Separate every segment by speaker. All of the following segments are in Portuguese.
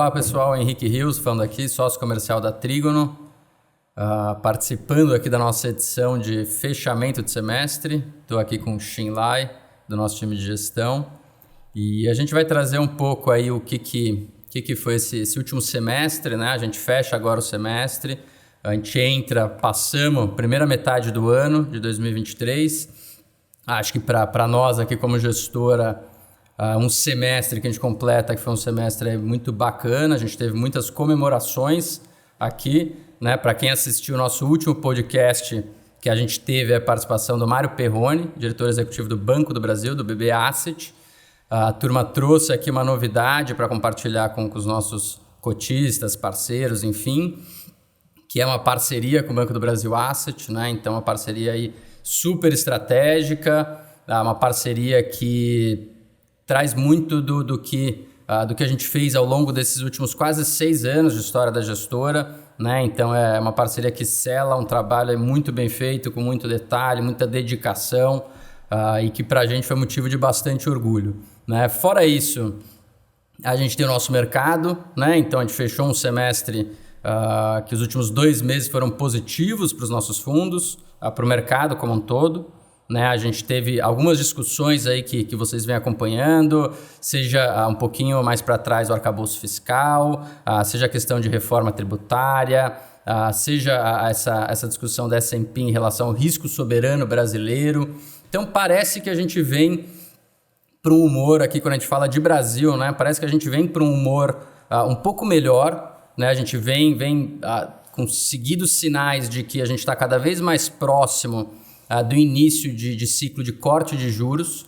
Speaker 1: Olá pessoal, Henrique Rios falando aqui, sócio comercial da Trígono, participando aqui da nossa edição de fechamento de semestre. Estou aqui com o Xin Lai, do nosso time de gestão, e a gente vai trazer um pouco aí o que foi esse último semestre, né? A gente fecha agora o semestre, a gente passamos a primeira metade do ano de 2023. Acho que para nós aqui como gestora, um semestre que a gente completa, que foi um semestre muito bacana. A gente teve muitas comemorações aqui, né? Para quem assistiu o nosso último podcast, que a gente teve a participação do Mário Perrone, diretor executivo do Banco do Brasil, do BB Asset. A turma trouxe aqui uma novidade para compartilhar com os nossos cotistas, parceiros, enfim, que é uma parceria com o Banco do Brasil Asset, né? Então, uma parceria aí super estratégica, uma parceria que traz muito do que a gente fez ao longo desses últimos quase 6 anos de história da gestora, né? Então é uma parceria que sela um trabalho muito bem feito, com muito detalhe, muita dedicação, e que para a gente foi motivo de bastante orgulho, né? Fora isso, a gente tem o nosso mercado, né? Então a gente fechou um semestre que os últimos 2 meses foram positivos para os nossos fundos, para o mercado como um todo. Né, a gente teve algumas discussões aí que vocês vêm acompanhando, seja um pouquinho mais para trás o arcabouço fiscal, seja a questão de reforma tributária, seja essa discussão da S&P em relação ao risco soberano brasileiro. Então parece que a gente vem para um humor aqui, quando a gente fala de Brasil, né, parece que a gente vem para um humor um pouco melhor, né, a gente vem com seguidos sinais de que a gente está cada vez mais próximo do início de ciclo de corte de juros.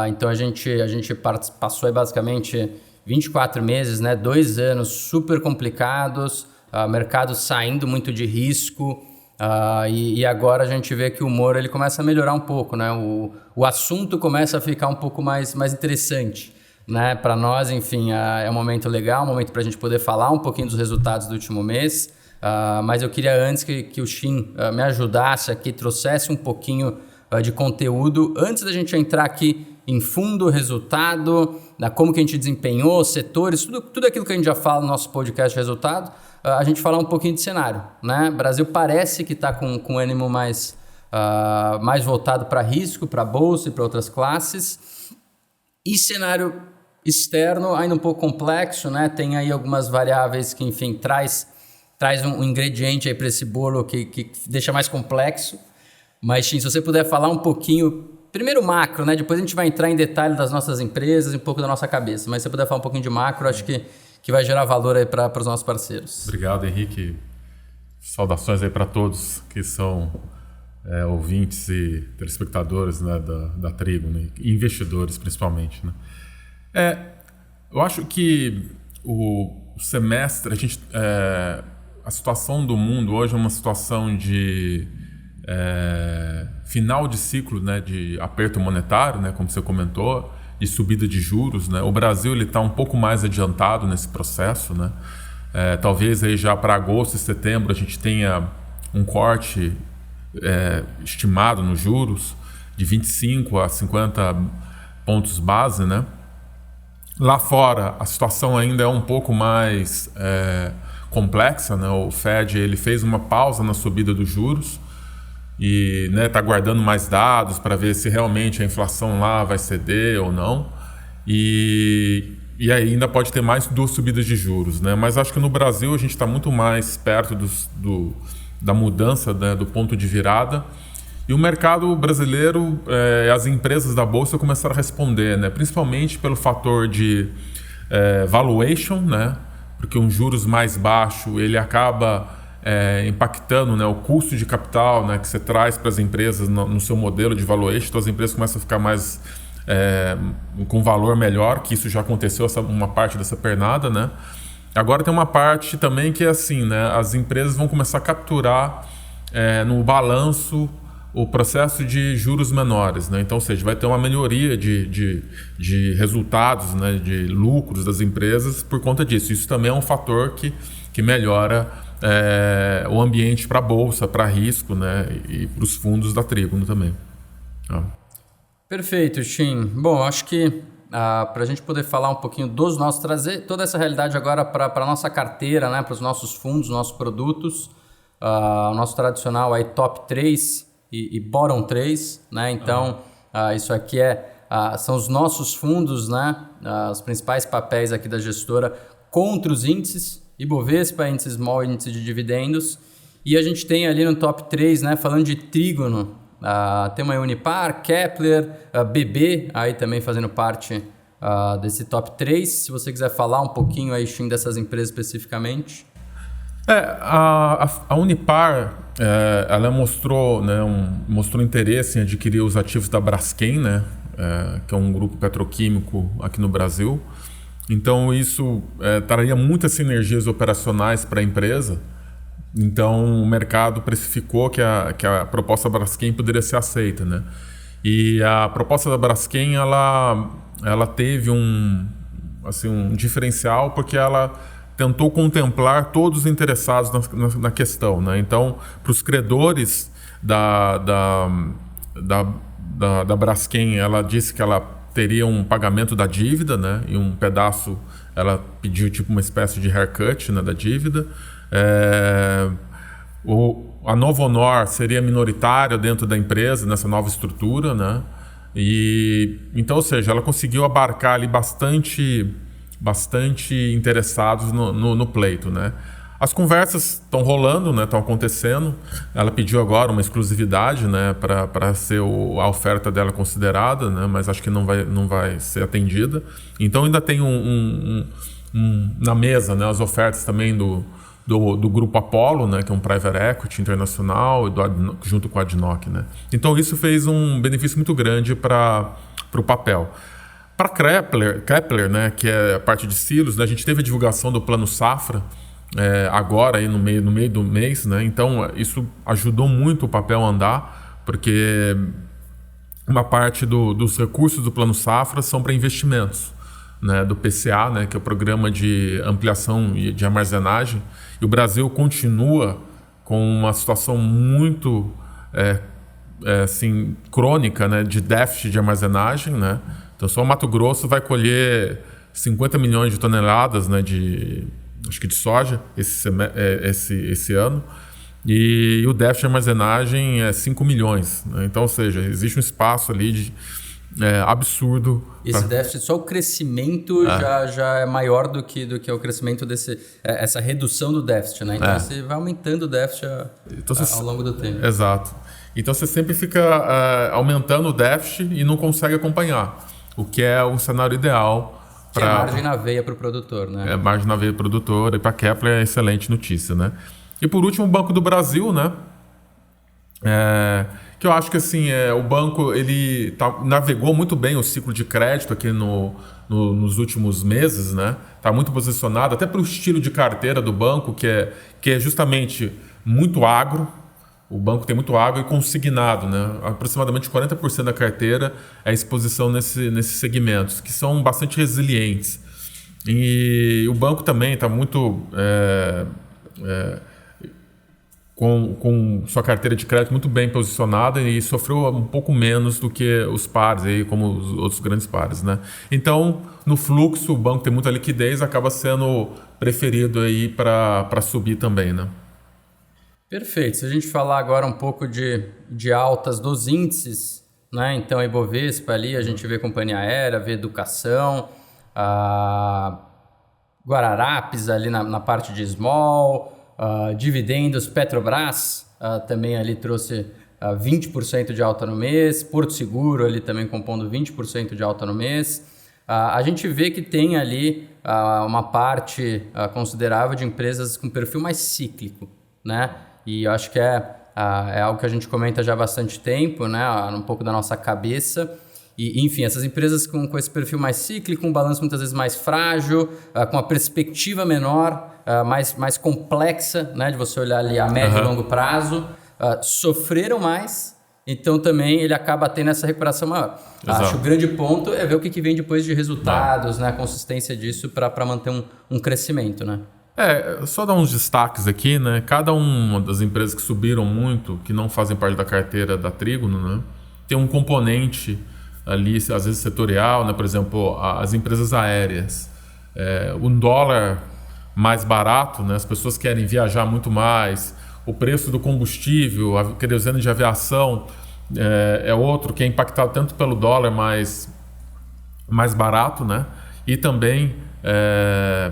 Speaker 1: Então a gente passou aí basicamente 24 meses, né, 2 anos super complicados, mercado saindo muito de risco, e agora a gente vê que o humor ele começa a melhorar um pouco, né? O assunto começa a ficar um pouco mais interessante, né? Para nós, enfim, é um momento legal, um momento para a gente poder falar um pouquinho dos resultados do último mês. Mas eu queria antes que o Xin me ajudasse aqui, trouxesse um pouquinho de conteúdo, antes da gente entrar aqui em fundo, resultado, como que a gente desempenhou, setores, tudo aquilo que a gente já fala no nosso podcast de resultado, a gente falar um pouquinho de cenário, né? O Brasil parece que está com ânimo mais voltado para risco, para bolsa e para outras classes, e cenário externo ainda um pouco complexo, né? Tem aí algumas variáveis que, enfim, traz um ingrediente aí para esse bolo que deixa mais complexo. Mas, Xin, se você puder falar um pouquinho, primeiro macro, né? Depois a gente vai entrar em detalhe das nossas empresas e um pouco da nossa cabeça. Mas se você puder falar um pouquinho de macro, acho que vai gerar valor aí para os nossos parceiros.
Speaker 2: Obrigado, Henrique. Saudações aí para todos que são ouvintes e telespectadores, né, da Trígono, né? E investidores principalmente, né? Eu acho que o semestre, a situação do mundo hoje é uma situação de final de ciclo, né, de aperto monetário, né, como você comentou, de subida de juros, né? O Brasil está um pouco mais adiantado nesse processo, né? Talvez aí já para agosto e setembro a gente tenha um corte estimado nos juros de 25 a 50 pontos base, né? Lá fora a situação ainda é um pouco mais complexa, né? O Fed ele fez uma pausa na subida dos juros e está guardando mais dados para ver se realmente a inflação lá vai ceder ou não, e aí ainda pode ter mais 2 subidas de juros, né? Mas acho que no Brasil a gente está muito mais perto da mudança, né, do ponto de virada, e o mercado brasileiro, as empresas da Bolsa começaram a responder, né? Principalmente pelo fator de valuation, né? Porque um juros mais baixo ele acaba impactando, né, o custo de capital, né, que você traz para as empresas no seu modelo de valuation. Então as empresas começam a ficar mais com valor melhor, que isso já aconteceu, uma parte dessa pernada, né? Agora tem uma parte também que é assim, né? As empresas vão começar a capturar no balanço o processo de juros menores, né? Então, ou seja, vai ter uma melhoria de resultados, né, de lucros das empresas por conta disso. Isso também é um fator que melhora o ambiente para a bolsa, para risco, né, e para os fundos da Trígono também.
Speaker 1: Perfeito, Xin. Bom, acho que para a gente poder falar um pouquinho dos nossos, trazer toda essa realidade agora para a nossa carteira, né, para os nossos fundos, nossos produtos, o nosso tradicional aí top 3 e bottom 3, né? Então, isso aqui são os nossos fundos, né? Os principais papéis aqui da gestora contra os índices, Ibovespa, índice small, índice de dividendos. E a gente tem ali no top 3, né, falando de trígono, tem uma Unipar, Kepler, BB, aí também fazendo parte desse top 3. Se você quiser falar um pouquinho aí, Shin, dessas empresas especificamente.
Speaker 2: A Unipar, ela mostrou, né, mostrou interesse em adquirir os ativos da Braskem, né, que é um grupo petroquímico aqui no Brasil. Então isso traria muitas sinergias operacionais para a empresa. Então o mercado precificou que a proposta da Braskem poderia ser aceita, né? E a proposta da Braskem ela teve um diferencial porque ela tentou contemplar todos os interessados na questão, né? Então, para os credores da Braskem, ela disse que ela teria um pagamento da dívida, né? E um pedaço, ela pediu tipo uma espécie de haircut, né, da dívida. A Novonor seria minoritária dentro da empresa, nessa nova estrutura, né? Então, ou seja, ela conseguiu abarcar ali bastante interessados no pleito, né? As conversas estão rolando, né? Estão acontecendo. Ela pediu agora uma exclusividade, né? Para ser a oferta dela considerada, né? Mas acho que não vai ser atendida. Então ainda tem na mesa, né, as ofertas também do grupo Apollo, né, que é um private equity internacional, junto com a ADNOC, né? Então isso fez um benefício muito grande para o papel. Para Kepler, né, que é a parte de silos, né, a gente teve a divulgação do Plano Safra agora aí no meio do mês, né? Então isso ajudou muito o papel a andar, porque uma parte dos recursos do Plano Safra são para investimentos, né, do PCA, né, que é o Programa de Ampliação e de Armazenagem. E o Brasil continua com uma situação muito crônica, né, de déficit de armazenagem, né? Então só o Mato Grosso vai colher 50 milhões de toneladas, né, de soja esse ano, e o déficit de armazenagem é 5 milhões, né? Então, ou seja, existe um espaço ali absurdo.
Speaker 1: Esse déficit, só o crescimento já é maior do que o crescimento essa redução do déficit, né? Então você vai aumentando o déficit ao longo do tempo.
Speaker 2: Exato. Então você sempre fica aumentando o déficit e não consegue acompanhar, o que é o cenário ideal.
Speaker 1: Que é margem na veia para o produtor, né?
Speaker 2: Margem na veia para o produtor, e para a Kepler é excelente notícia, né? E por último, o Banco do Brasil, né? Que eu acho que assim, o banco ele navegou muito bem o ciclo de crédito aqui nos últimos meses, né? Está muito posicionado, até pelo estilo de carteira do banco, que é justamente muito agro. O banco tem muito agro e consignado, né? Aproximadamente 40% da carteira é exposição nesses segmentos, que são bastante resilientes. E o banco também está muito com sua carteira de crédito muito bem posicionada e sofreu um pouco menos do que os pares, aí, como os outros grandes pares, né? Então, no fluxo, o banco tem muita liquidez, acaba sendo preferido para subir também, né?
Speaker 1: Perfeito. Se a gente falar agora um pouco de altas dos índices, né? Então, a Ibovespa ali, a gente vê companhia aérea, vê educação, Guararapes ali na parte de small, dividendos, Petrobras também ali trouxe 20% de alta no mês, Porto Seguro ali também compondo 20% de alta no mês. A gente vê que tem ali uma parte considerável de empresas com perfil mais cíclico, né? E eu acho que é algo que a gente comenta já há bastante tempo, né? Um pouco da nossa cabeça. E, enfim, essas empresas com esse perfil mais cíclico, um balanço muitas vezes mais frágil, com a perspectiva menor, mais complexa, né? De você olhar ali a médio e longo prazo, sofreram mais, então também ele acaba tendo essa recuperação maior.
Speaker 2: Exato.
Speaker 1: Acho que o grande ponto é ver o que vem depois de resultados, né? A consistência disso para manter um crescimento, né?
Speaker 2: Só dar uns destaques aqui, né? Cada uma das empresas que subiram muito, que não fazem parte da carteira da Trígono, né? Tem um componente ali, às vezes setorial, né? Por exemplo, as empresas aéreas. Um dólar mais barato, né? As pessoas querem viajar muito mais. O preço do combustível, a querosene de aviação é outro que é impactado tanto pelo dólar mais barato, né? E também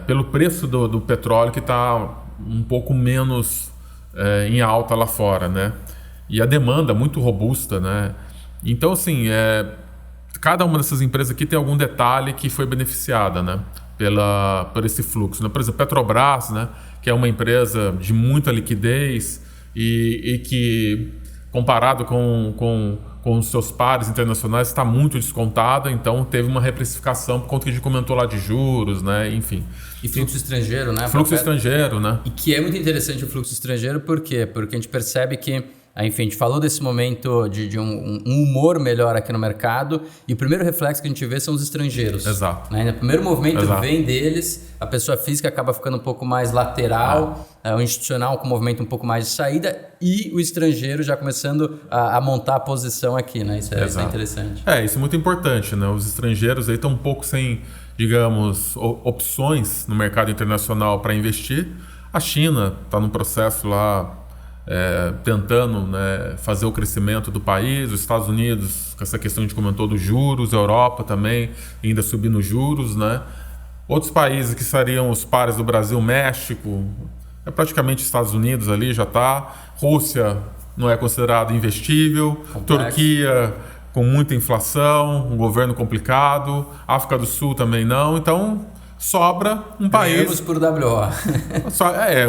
Speaker 2: pelo preço do petróleo, que está um pouco menos em alta lá fora, né? E a demanda muito robusta, né? Então, assim, cada uma dessas empresas aqui tem algum detalhe que foi beneficiada, né? Por esse fluxo, né? Por exemplo, Petrobras, né? Que é uma empresa de muita liquidez e que, comparado com os seus pares internacionais, está muito descontada, então teve uma reprecificação por conta que a gente comentou lá de juros, né? Enfim.
Speaker 1: E fluxo estrangeiro, né?
Speaker 2: Fluxo estrangeiro, né?
Speaker 1: E que é muito interessante o fluxo estrangeiro, por quê? Porque a gente percebe que, enfim, a gente falou desse momento de um humor melhor aqui no mercado, e o primeiro reflexo que a gente vê são os estrangeiros.
Speaker 2: Exato.
Speaker 1: Né? O primeiro movimento
Speaker 2: Exato.
Speaker 1: vem deles, a pessoa física acaba ficando um pouco mais lateral, o institucional com um movimento um pouco mais de saída, e o estrangeiro já começando a montar a posição aqui, né? Isso é interessante.
Speaker 2: Isso é muito importante, né? Os estrangeiros aí estão um pouco sem, digamos, opções no mercado internacional para investir. A China está num processo lá tentando, né, fazer o crescimento do país, os Estados Unidos, com essa questão que a gente comentou dos juros, a Europa também ainda subindo juros, né? Outros países que seriam os pares do Brasil, México, praticamente Estados Unidos ali já está, Rússia não é considerado investível,
Speaker 1: Complexo. Turquia
Speaker 2: com muita inflação, um governo complicado, África do Sul também não, então sobra um país
Speaker 1: por WO.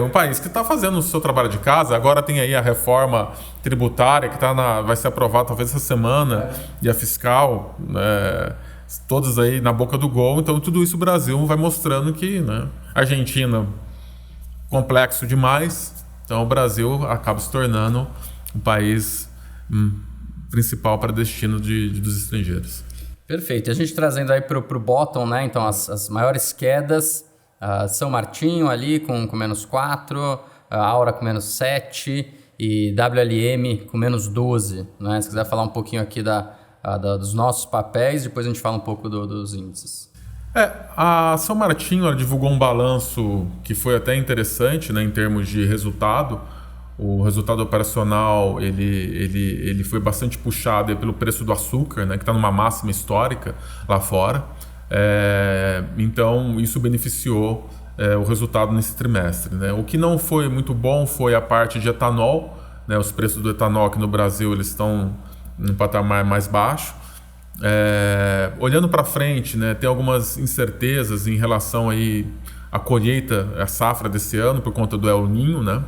Speaker 2: Um país que está fazendo o seu trabalho de casa. Agora tem aí a reforma tributária que vai ser aprovada talvez essa semana, e a fiscal, todos aí na boca do gol. Então tudo isso o Brasil vai mostrando que, né, Argentina, complexo demais, então o Brasil acaba se tornando um país principal para destino dos estrangeiros.
Speaker 1: Perfeito. E a gente trazendo aí para o bottom, né? Então, as maiores quedas, São Martinho ali com menos 4, Aura com menos 7 e WLM com menos 12. Né? Se quiser falar um pouquinho aqui dos nossos papéis, depois a gente fala um pouco dos índices.
Speaker 2: A São Martinho, ela divulgou um balanço que foi até interessante, né, em termos de resultado. O resultado operacional ele foi bastante puxado pelo preço do açúcar, né, que está numa máxima histórica lá fora. Então, isso beneficiou o resultado nesse trimestre, né? O que não foi muito bom foi a parte de etanol, né? Os preços do etanol aqui no Brasil eles estão em um patamar mais baixo. Olhando para frente, né, tem algumas incertezas em relação aí à colheita, à safra desse ano por conta do El Niño, né?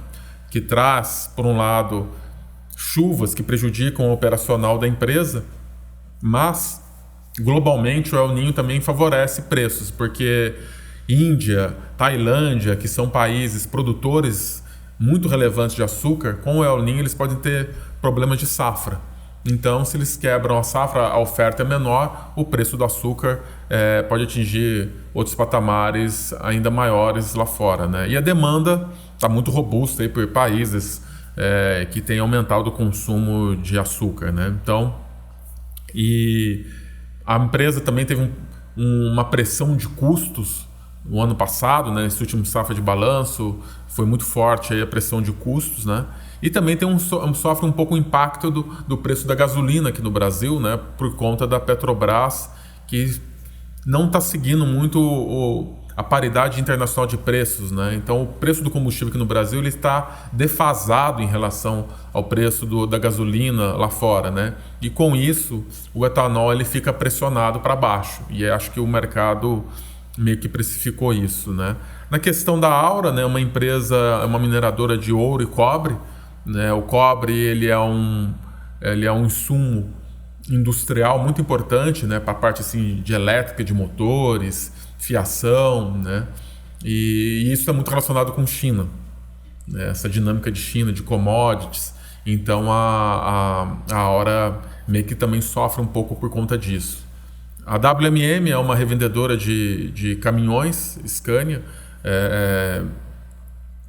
Speaker 2: Que traz, por um lado, chuvas que prejudicam o operacional da empresa, mas, globalmente, o El Niño também favorece preços, porque Índia, Tailândia, que são países produtores muito relevantes de açúcar, com o El Niño eles podem ter problemas de safra. Então, se eles quebram a safra, a oferta é menor, o preço do açúcar pode atingir outros patamares ainda maiores lá fora, né? E a demanda está muito robusta aí por países que têm aumentado o consumo de açúcar, né? Então, e a empresa também teve uma pressão de custos no ano passado, né? Esse último safra de balanço foi muito forte aí a pressão de custos, né? E também sofre um pouco o impacto do preço da gasolina aqui no Brasil, né? Por conta da Petrobras, que não está seguindo muito a paridade internacional de preços, né? Então, o preço do combustível aqui no Brasil ele está defasado em relação ao preço da gasolina lá fora, né? E com isso, o etanol ele fica pressionado para baixo. E acho que o mercado meio que precificou isso, né? Na questão da Aura, né? Uma empresa, uma mineradora de ouro e cobre, né? O cobre ele é um insumo industrial muito importante, né? Para a parte assim, de elétrica, de motores, fiação, né? E isso está muito relacionado com China, né? Essa dinâmica de China, de commodities. Então a Aura meio que também sofre um pouco por conta disso. A WMM é uma revendedora de caminhões, Scania,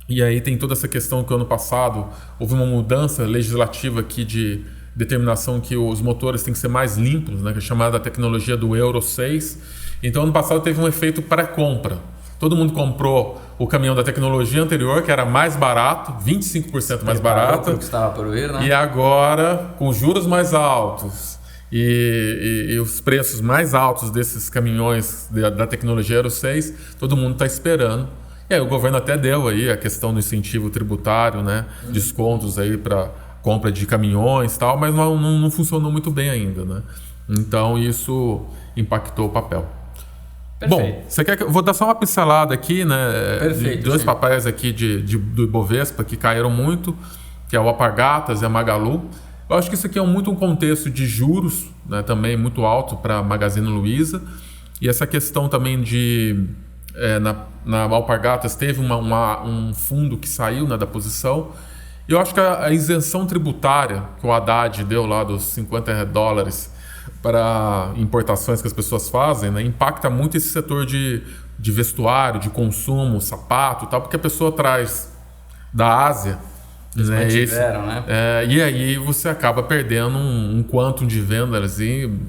Speaker 2: e aí tem toda essa questão que ano passado houve uma mudança legislativa aqui de determinação que os motores têm que ser mais limpos, né, que é chamada a tecnologia do Euro 6. Então, ano passado teve um efeito pré-compra. Todo mundo comprou o caminhão da tecnologia anterior, que era mais barato, 25% mais barato.
Speaker 1: Que estava por vir, né?
Speaker 2: E agora, com juros mais altos e os preços mais altos desses caminhões da tecnologia Euro 6, todo mundo está esperando. E aí o governo até deu aí a questão do incentivo tributário, né? Descontos aí para compra de caminhões e tal, mas não funcionou muito bem ainda, né? Então isso impactou o papel.
Speaker 1: Perfeito.
Speaker 2: Bom, você quer que eu vou dar só uma pincelada aqui, né?
Speaker 1: Perfeito,
Speaker 2: de dois
Speaker 1: sim.
Speaker 2: papéis aqui do Ibovespa que caíram muito, que é o Alpargatas e a Magalu. Eu acho que isso aqui é muito um contexto de juros, né, também muito alto para a Magazine Luiza. E essa questão também de... na Alpargatas teve um fundo que saiu, né, da posição. E eu acho que a isenção tributária que o Haddad deu lá dos $50 para importações que as pessoas fazem, né, impacta muito esse setor de vestuário, de consumo, sapato e tal, porque a pessoa traz da Ásia...
Speaker 1: Eles
Speaker 2: né,
Speaker 1: mantiveram, né?
Speaker 2: E aí você acaba perdendo um quantum de vendas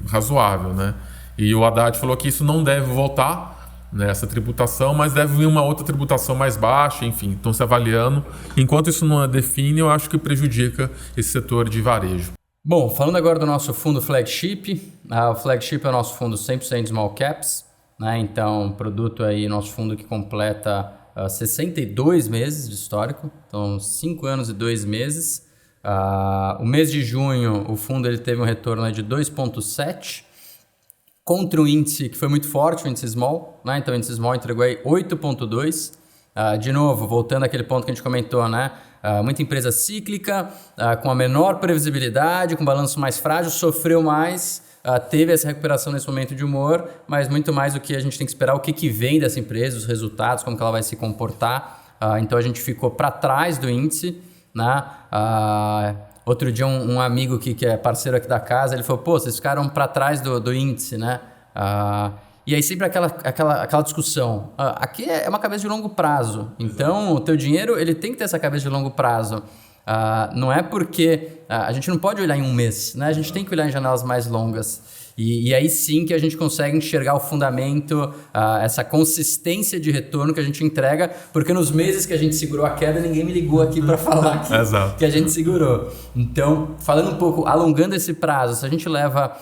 Speaker 2: razoável, né? E o Haddad falou que isso não deve voltar, né, essa tributação, mas deve vir uma outra tributação mais baixa, enfim, estão se avaliando. Enquanto isso não define, eu acho que prejudica esse setor de varejo.
Speaker 1: Bom, falando agora do nosso fundo Flagship, o Flagship é o nosso fundo 100% Small Caps, né? Então, produto aí, nosso fundo que completa 62 meses de histórico, então 5 anos e 2 meses. O mês de junho, o fundo ele teve um retorno de 2,7 contra o índice que foi muito forte, o índice Small, né? Então o índice Small entregou aí 8,2. De novo, voltando àquele ponto que a gente comentou, né? Muita empresa cíclica, com a menor previsibilidade, com balanço mais frágil, sofreu mais. Teve essa recuperação nesse momento de humor, mas muito mais do que a gente tem que esperar o que vem dessa empresa, os resultados, como que ela vai se comportar. Então a gente ficou para trás do índice, né? Outro dia um amigo que é parceiro aqui da casa, ele falou, pô, vocês ficaram para trás do índice, né? E aí sempre aquela discussão. Aqui é uma cabeça de longo prazo, então o teu dinheiro ele tem que ter essa cabeça de longo prazo. Não é porque a gente não pode olhar em um mês, né? A gente tem que olhar em janelas mais longas. E aí sim que a gente consegue enxergar o fundamento, essa consistência de retorno que a gente entrega, porque nos meses que a gente segurou a queda, ninguém me ligou aqui para falar que a gente segurou. Então, falando um pouco, alongando esse prazo, se a gente leva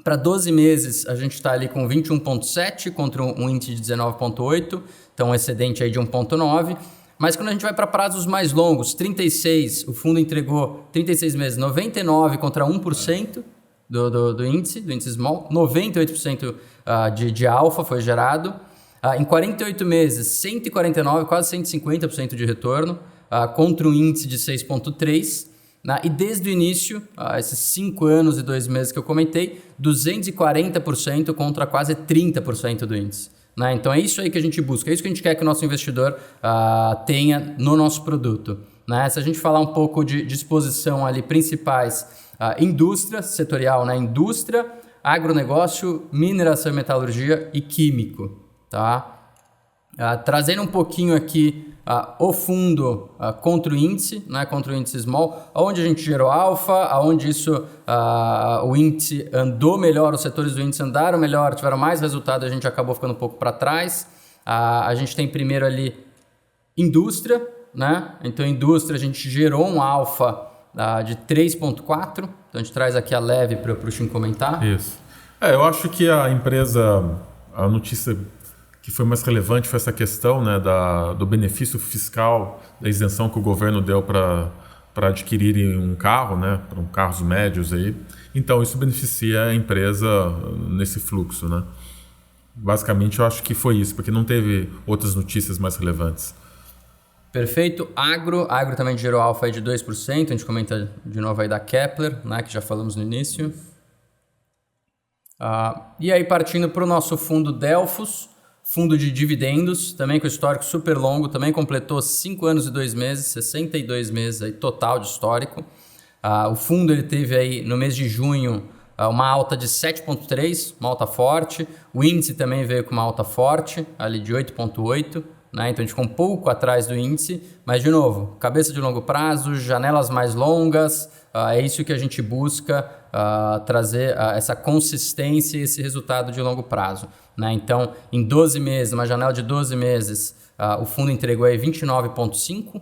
Speaker 1: para 12 meses, a gente está ali com 21,7 contra um índice de 19,8, então um excedente aí de 1,9. Mas quando a gente vai para prazos mais longos, 36, o fundo entregou 36 meses, 99 contra 1% do índice Small, 98% de alfa foi gerado. Em 48 meses, 149, quase 150% de retorno, contra um índice de 6,3%. E desde o início, esses 5 anos e 2 meses que eu comentei, 240% contra quase 30% do índice. Então é isso aí que a gente busca, é isso que a gente quer que o nosso investidor tenha no nosso produto. Se a gente falar um pouco de exposição ali principais, indústria setorial, indústria, agronegócio, mineração e metalurgia e químico. Trazendo um pouquinho aqui o fundo contra o índice, contra o índice Small, onde a gente gerou alfa, onde o índice andou melhor, os setores do índice andaram melhor, tiveram mais resultado, a gente acabou ficando um pouco para trás. A gente tem primeiro ali indústria, então indústria a gente gerou um alfa de 3,4, então a gente traz aqui a leve para o Shin comentar.
Speaker 2: Isso. Eu acho que a notícia que foi mais relevante foi essa questão, né, do benefício fiscal, da isenção que o governo deu para adquirirem um carro, né, para carros médios aí. Então isso beneficia a empresa nesse fluxo, né? Basicamente eu acho que foi isso, porque não teve outras notícias mais relevantes.
Speaker 1: Perfeito. Agro também gerou alfa aí de 2%, a gente comenta de novo aí da Kepler, que já falamos no início. E aí partindo para o nosso fundo Delphos, fundo de dividendos, também com histórico super longo, também completou 5 anos e 2 meses, 62 meses aí total de histórico. O fundo ele teve aí no mês de junho uma alta de 7,3, uma alta forte. O índice também veio com uma alta forte, ali de 8,8. né? Então a gente ficou um pouco atrás do índice, mas de novo, cabeça de longo prazo, janelas mais longas, é isso que a gente busca trazer essa consistência e esse resultado de longo prazo, né? Então, em 12 meses, uma janela de 12 meses, o fundo entregou aí 29,5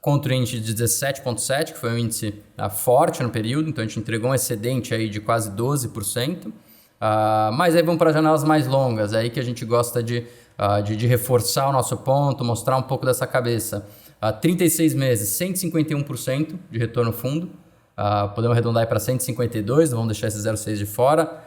Speaker 1: contra o índice de 17,7, que foi um índice forte no período, então a gente entregou um excedente aí de quase 12%. Mas aí vamos para janelas mais longas, é aí que a gente gosta de reforçar o nosso ponto, mostrar um pouco dessa cabeça. 36 meses, 151% de retorno fundo, podemos arredondar para 152, vamos deixar esse 0,6 de fora,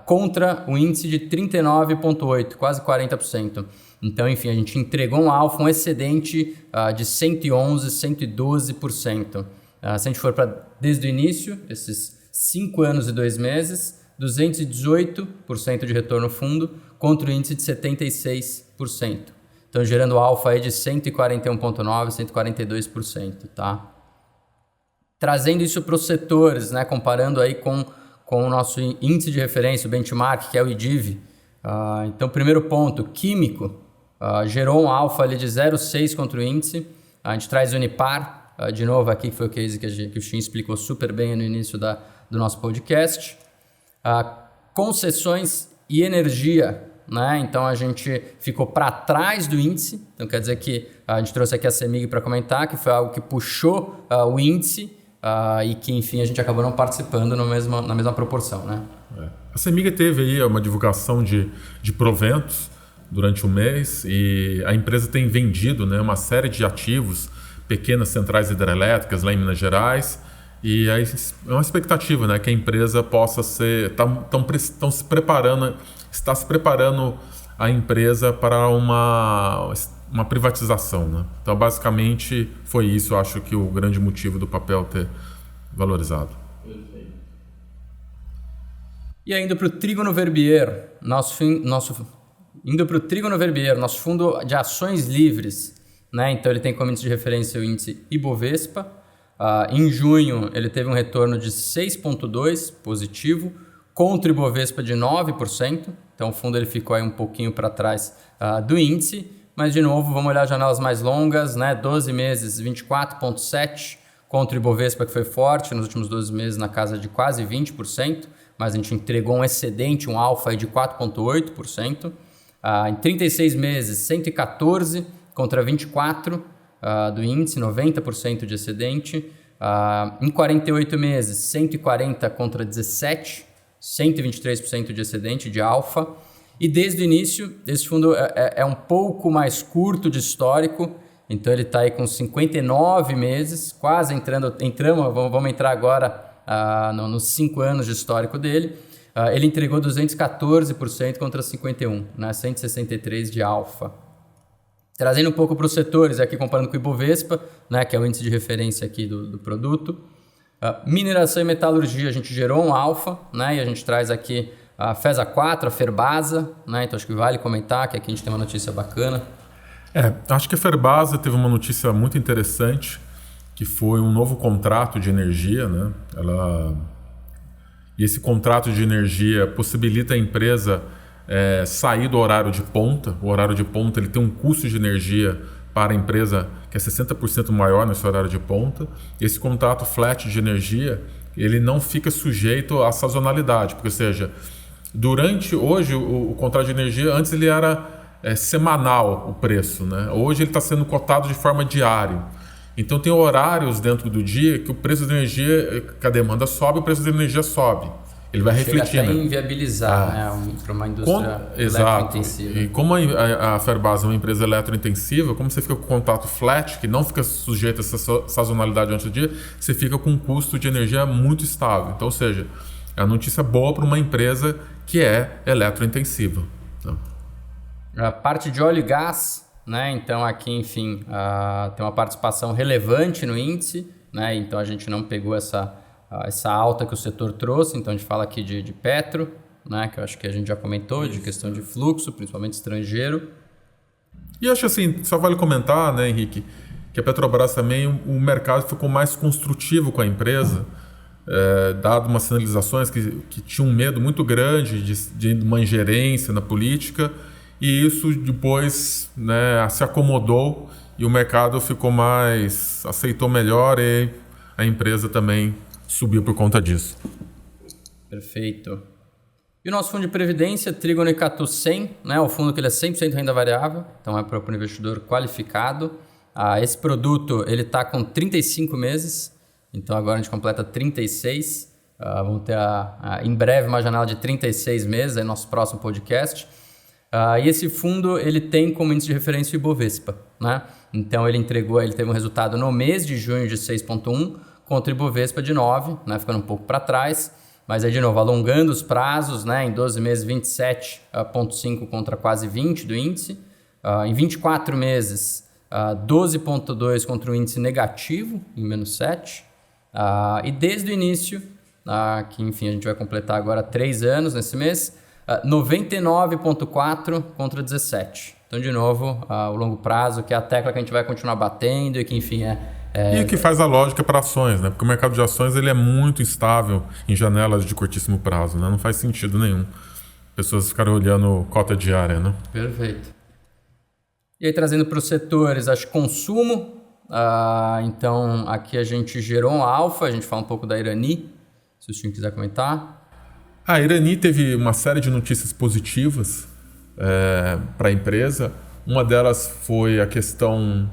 Speaker 1: contra o índice de 39,8, quase 40%. Então, enfim, a gente entregou um alfa, um excedente de 111, 112%. Se a gente for para desde o início, esses 5 anos e 2 meses, 218% de retorno fundo contra o índice de 76%. Então, gerando alfa aí de 141,9%, 142%, tá? Trazendo isso para os setores, né? Comparando aí com o nosso índice de referência, o benchmark, que é o IDIV. Então, primeiro ponto, químico, gerou um alfa ali de 0,6 contra o índice. A gente traz o Unipar, de novo aqui, que foi o case que o Shin explicou super bem no início do nosso podcast. Concessões e energia, né? Então a gente ficou para trás do índice, então quer dizer que a gente trouxe aqui a CEMIG para comentar, que foi algo que puxou o índice e que, enfim, a gente acabou não participando na mesma proporção, né?
Speaker 2: A CEMIG teve aí uma divulgação de proventos durante o mês e a empresa tem vendido, né, uma série de ativos, pequenas centrais hidrelétricas lá em Minas Gerais. E aí é uma expectativa, né, que a empresa possa está se preparando a empresa para uma privatização, né? Então, basicamente, foi isso, eu acho que o grande motivo do papel ter valorizado.
Speaker 1: E ainda para o Trígono Verbier, nosso fundo de ações livres, né? Então ele tem como índice de referência o índice Ibovespa. Em junho, ele teve um retorno de 6,2% positivo, contra o Ibovespa de 9%. Então, o fundo ele ficou aí um pouquinho para trás do índice. Mas, de novo, vamos olhar janelas mais longas, né? 12 meses, 24,7%, contra o Ibovespa, que foi forte nos últimos 12 meses, na casa de quase 20%. Mas a gente entregou um excedente, um alfa aí de 4,8%. Em 36 meses, 114% contra 24%. Do índice, 90% de excedente. Em 48 meses, 140 contra 17, 123% de excedente de alfa. E desde o início, esse fundo é um pouco mais curto de histórico, então ele está aí com 59 meses, quase vamos entrar agora nos 5 anos de histórico dele. Ele entregou 214% contra 51%, né, 163% de alfa. Trazendo um pouco para os setores, aqui comparando com o Ibovespa, né, que é o índice de referência aqui do produto. Mineração e metalurgia, a gente gerou um alfa, né, e a gente traz aqui a FESA 4, a Ferbasa, né, então acho que vale comentar que aqui a gente tem uma notícia bacana.
Speaker 2: Acho que a Ferbasa teve uma notícia muito interessante, que foi um novo contrato de energia, né? E esse contrato de energia possibilita a empresa sair do horário de ponta. O horário de ponta ele tem um custo de energia para a empresa que é 60% maior nesse horário de ponta. Esse contrato flat de energia ele não fica sujeito à sazonalidade, porque, ou seja, hoje o contrato de energia, antes ele era semanal o preço, né? Hoje ele está sendo cotado de forma diária. Então tem horários dentro do dia que o preço da energia, que a demanda sobe, o preço da energia sobe. Ele vai refletir.
Speaker 1: Chega até inviabilizar, né, para uma indústria eletrointensiva.
Speaker 2: E como a Ferbasa é uma empresa eletrointensiva, como você fica com contato flat, que não fica sujeito a essa sazonalidade durante o dia, você fica com um custo de energia muito estável. Então, ou seja, é uma notícia boa para uma empresa que é eletrointensiva.
Speaker 1: A parte de óleo e gás, né? Então aqui, enfim, tem uma participação relevante no índice, né? Então a gente não pegou essa alta que o setor trouxe, então a gente fala aqui de petro, né, que eu acho que a gente já comentou, de questão de fluxo, principalmente estrangeiro.
Speaker 2: E acho assim, só vale comentar, né, Henrique, que a Petrobras também, o mercado ficou mais construtivo com a empresa, dado umas sinalizações que tinha um medo muito grande de uma ingerência na política, e isso depois, né, se acomodou e o mercado aceitou melhor e a empresa também subiu por conta disso.
Speaker 1: Perfeito. E o nosso fundo de previdência, Trígono Icatu 100, né, o fundo que ele é 100% renda variável, então é para o investidor qualificado. Esse produto ele está com 35 meses, então agora a gente completa 36. Vamos ter em breve uma janela de 36 meses, aí nosso próximo podcast. E esse fundo ele tem como índice de referência o Ibovespa, né? Então ele teve um resultado no mês de junho de 6,1 contra o Ibovespa de 9, né? Ficando um pouco para trás, mas aí de novo alongando os prazos, né? Em 12 meses 27,5 contra quase 20 do índice, em 24 meses 12,2 contra o índice negativo em menos 7, e desde o início, que enfim a gente vai completar agora 3 anos nesse mês, 99,4 contra 17. Então, de novo, o longo prazo, que é a tecla que a gente vai continuar batendo e que, enfim,
Speaker 2: E que faz a lógica para ações, né? Porque o mercado de ações ele é muito instável em janelas de curtíssimo prazo, né? Não faz sentido nenhum. Pessoas ficarem olhando cota diária, né?
Speaker 1: Perfeito. E aí, trazendo para os setores, acho que consumo. Então, aqui a gente gerou um alfa, a gente fala um pouco da Irani, se o senhor quiser comentar.
Speaker 2: A Irani teve uma série de notícias positivas para a empresa. Uma delas foi a questão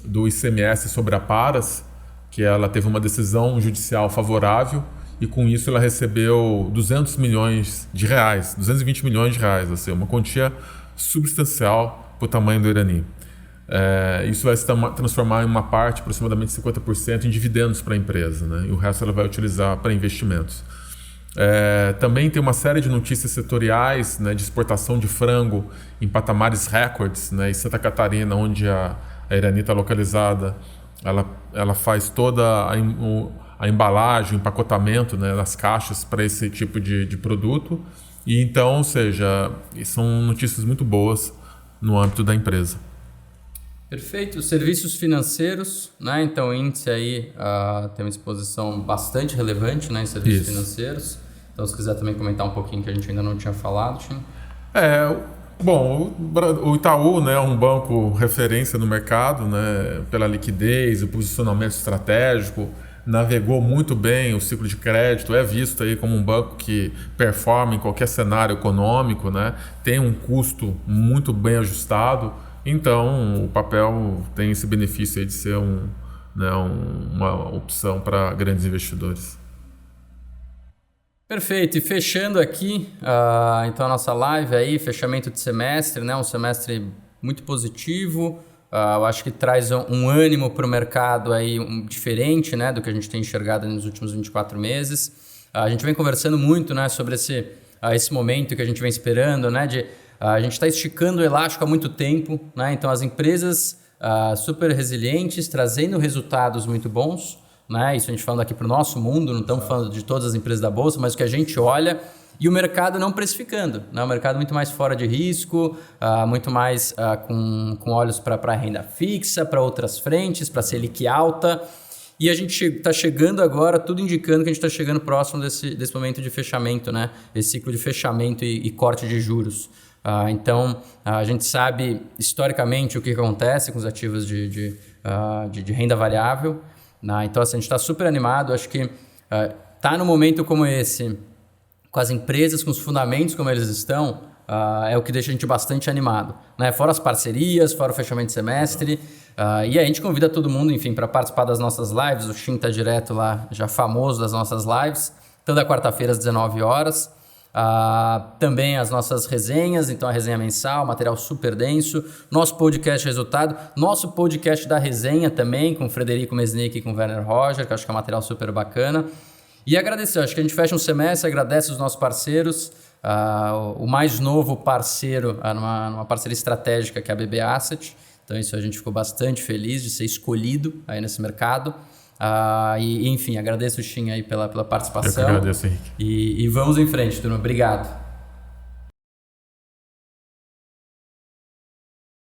Speaker 2: do ICMS sobre a Paras, que ela teve uma decisão judicial favorável e com isso ela recebeu 200 milhões de reais, 220 milhões de reais, assim, uma quantia substancial para o tamanho do Irani. Isso vai se transformar em uma parte, aproximadamente 50%, em dividendos para a empresa, né? E o resto ela vai utilizar para investimentos. Também tem uma série de notícias setoriais, né, de exportação de frango em patamares recordes, né, em Santa Catarina, onde a Irani está localizada. Ela faz toda a embalagem, o empacotamento, né, das caixas para esse tipo de produto. E então, ou seja, são notícias muito boas no âmbito da empresa.
Speaker 1: Perfeito. Serviços financeiros, né? Então o índice aí tem uma exposição bastante relevante, né, em serviços financeiros. Então se quiser também comentar um pouquinho que a gente ainda não tinha falado, Tim.
Speaker 2: Bom, o Itaú, né, é um banco referência no mercado, né, pela liquidez, o posicionamento estratégico, navegou muito bem o ciclo de crédito, é visto aí como um banco que performa em qualquer cenário econômico, né, tem um custo muito bem ajustado. Então, o papel tem esse benefício aí de ser uma opção para grandes investidores.
Speaker 1: Perfeito. E fechando aqui, então a nossa live aí, fechamento de semestre, né? Um semestre muito positivo. Eu acho que traz um ânimo para o mercado aí diferente, né, do que a gente tem enxergado nos últimos 24 meses. A gente vem conversando muito, né, sobre esse momento que a gente vem esperando, né, a gente está esticando o elástico há muito tempo, né? Então as empresas super resilientes, trazendo resultados muito bons, né? Isso a gente falando aqui para o nosso mundo, não estamos falando de todas as empresas da Bolsa, mas o que a gente olha, e o mercado não precificando, né? O mercado muito mais fora de risco, muito mais com olhos para renda fixa, para outras frentes, para Selic alta. E a gente está chegando agora, tudo indicando que a gente está chegando próximo desse momento de fechamento, né? Esse ciclo de fechamento e corte de juros. Então, a gente sabe historicamente o que acontece com os ativos de renda variável. Então, assim, a gente está super animado. Acho que tá num momento como esse, com as empresas, com os fundamentos como eles estão, é o que deixa a gente bastante animado, né? Fora as parcerias, fora o fechamento de semestre. E a gente convida todo mundo, enfim, para participar das nossas lives. O Shin está direto lá, já famoso das nossas lives, toda quarta-feira às 19 horas. Também as nossas resenhas, então a resenha mensal, material super denso, nosso podcast resultado, nosso podcast da resenha também, com o Frederico Mesnick e com o Werner Roger, que eu acho que é um material super bacana. E agradecer, acho que a gente fecha um semestre, agradece os nossos parceiros, o mais novo parceiro, numa parceria estratégica, que é a BB Asset. Então isso a gente ficou bastante feliz de ser escolhido aí nesse mercado. Enfim, agradeço o Shin aí pela participação.
Speaker 2: Eu que agradeço, Henrique.
Speaker 1: E vamos em frente, turma. Obrigado.